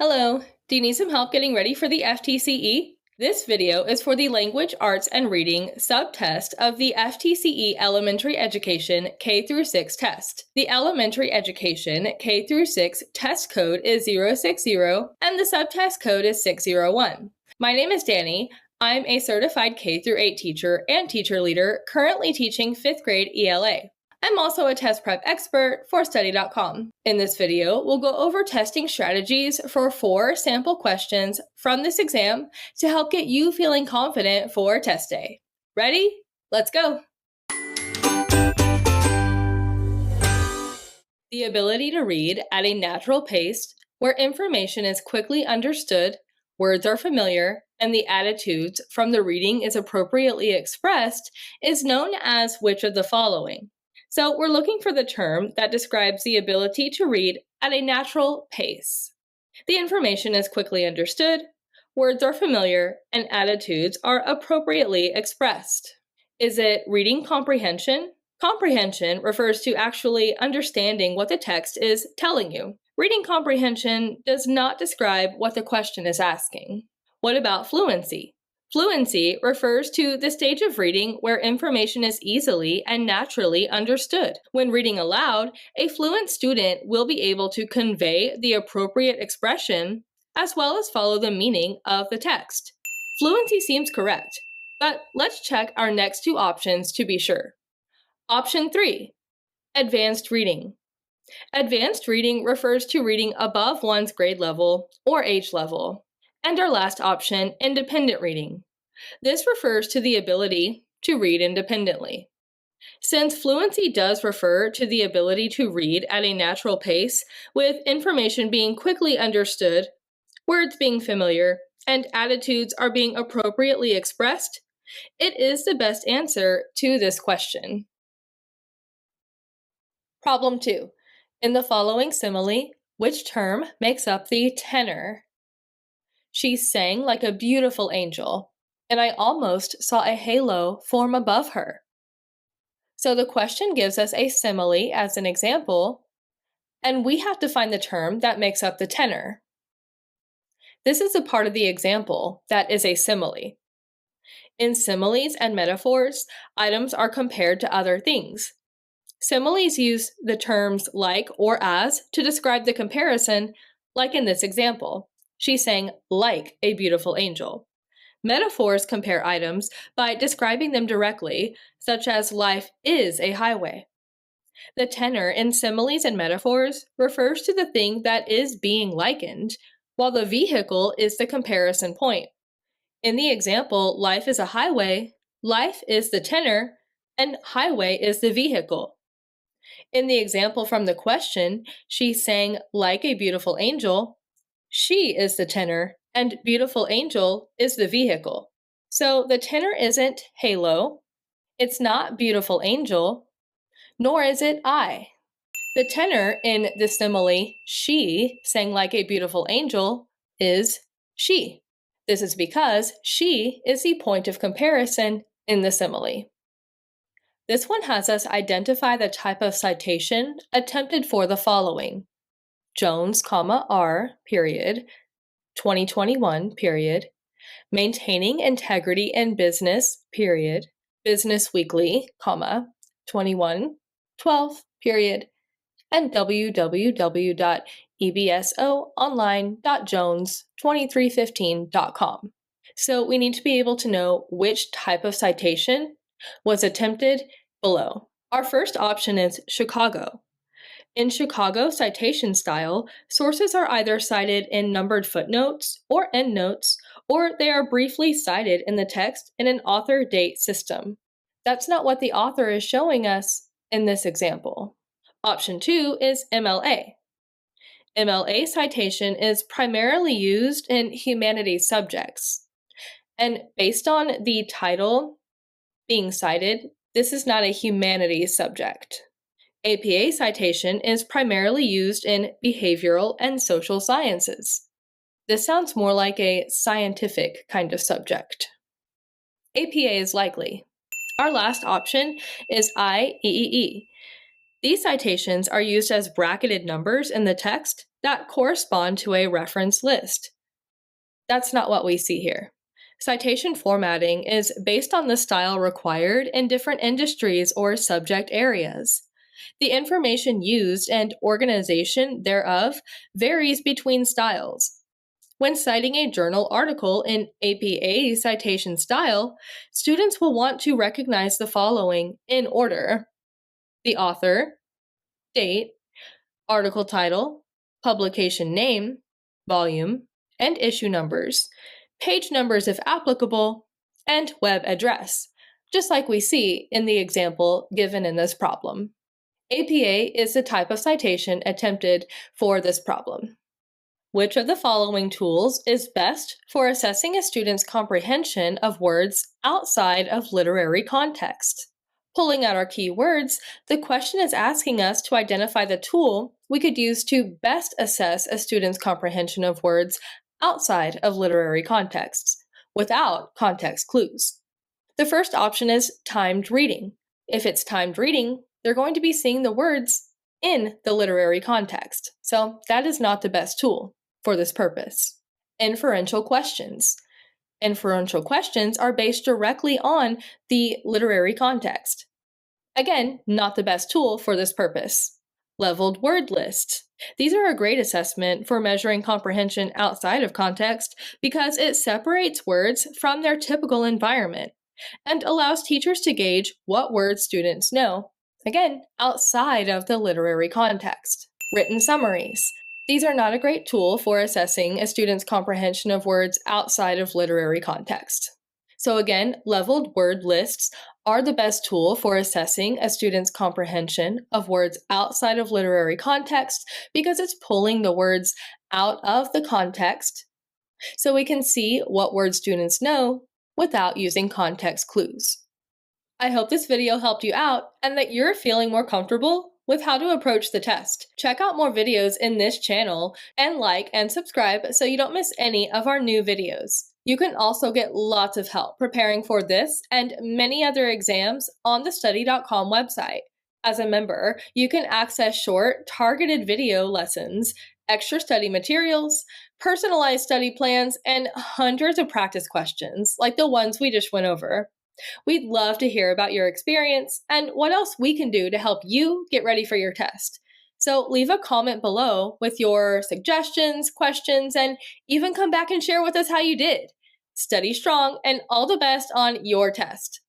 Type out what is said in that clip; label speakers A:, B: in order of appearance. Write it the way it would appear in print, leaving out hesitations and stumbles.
A: Hello, do you need some help getting ready for the FTCE? This video is for the Language, Arts and Reading Subtest of the FTCE Elementary Education K-6 test. The Elementary Education K-6 test code is 060 and the subtest code is 601. My name is Dani. I'm a certified K-8 teacher and teacher leader currently teaching 5th grade ELA. I'm also a test prep expert for study.com. In this video, we'll go over testing strategies for 4 sample questions from this exam to help get you feeling confident for test day. Ready? Let's go! The ability to read at a natural pace, where information is quickly understood, words are familiar, and the attitudes from the reading is appropriately expressed, is known as which of the following? So we're looking for the term that describes the ability to read at a natural pace. The information is quickly understood, words are familiar, and attitudes are appropriately expressed. Is it reading comprehension? Comprehension refers to actually understanding what the text is telling you. Reading comprehension does not describe what the question is asking. What about fluency? Fluency refers to the stage of reading where information is easily and naturally understood. When reading aloud, a fluent student will be able to convey the appropriate expression as well as follow the meaning of the text. Fluency seems correct, but let's check our next 2 options to be sure. Option 3, advanced reading. Advanced reading refers to reading above one's grade level or age level. And our last option, independent reading. This refers to the ability to read independently. Since fluency does refer to the ability to read at a natural pace, with information being quickly understood, words being familiar, and attitudes are being appropriately expressed, it is the best answer to this question. Problem 2. In the following simile, which term makes up the tenor? She sang like a beautiful angel, and I almost saw a halo form above her. So the question gives us a simile as an example, and we have to find the term that makes up the tenor. This is a part of the example that is a simile. In similes and metaphors, items are compared to other things. Similes use the terms like or as to describe the comparison, like in this example. She sang like a beautiful angel. Metaphors compare items by describing them directly, such as life is a highway. The tenor in similes and metaphors refers to the thing that is being likened, while the vehicle is the comparison point. In the example, life is a highway, life is the tenor, and highway is the vehicle. In the example from the question, she sang like a beautiful angel. She is the tenor, and beautiful angel is the vehicle. So the tenor isn't halo, it's not beautiful angel, nor is it I. The tenor in the simile, she sang like a beautiful angel, is she. This is because she is the point of comparison in the simile. This one has us identify the type of citation attempted for the following. Jones, R, period, 2021, period, maintaining integrity in business, period, Business Weekly, 2112, period, and www.ebsoonline.jones2315.com. So we need to be able to know which type of citation was attempted below. Our first option is Chicago. In Chicago citation style, sources are either cited in numbered footnotes or endnotes, or they are briefly cited in the text in an author-date system. That's not what the author is showing us in this example. Option 2 is MLA. MLA citation is primarily used in humanities subjects. And based on the title being cited, this is not a humanities subject. APA citation is primarily used in behavioral and social sciences. This sounds more like a scientific kind of subject. APA is likely. Our last option is IEEE. These citations are used as bracketed numbers in the text that correspond to a reference list. That's not what we see here. Citation formatting is based on the style required in different industries or subject areas. The information used and organization thereof varies between styles. When citing a journal article in APA citation style, students will want to recognize the following in order: the author, date, article title, publication name, volume, and issue numbers, page numbers if applicable, and web address, just like we see in the example given in this problem. APA is the type of citation attempted for this problem. Which of the following tools is best for assessing a student's comprehension of words outside of literary context? Pulling out our key words, the question is asking us to identify the tool we could use to best assess a student's comprehension of words outside of literary contexts, without context clues. The first option is timed reading. If it's timed reading, they're going to be seeing the words in the literary context, so that is not the best tool for this purpose. Inferential questions. Inferential questions are based directly on the literary context. Again, not the best tool for this purpose. Leveled word lists. These are a great assessment for measuring comprehension outside of context because it separates words from their typical environment and allows teachers to gauge what words students know, again, outside of the literary context. Written summaries. These are not a great tool for assessing a student's comprehension of words outside of literary context. So again, leveled word lists are the best tool for assessing a student's comprehension of words outside of literary context because it's pulling the words out of the context so we can see what words students know without using context clues. I hope this video helped you out and that you're feeling more comfortable with how to approach the test. Check out more videos in this channel and like and subscribe so you don't miss any of our new videos. You can also get lots of help preparing for this and many other exams on the study.com website. As a member, you can access short, targeted video lessons, extra study materials, personalized study plans, and hundreds of practice questions like the ones we just went over. We'd love to hear about your experience and what else we can do to help you get ready for your test. So leave a comment below with your suggestions, questions, and even come back and share with us how you did. Study strong and all the best on your test.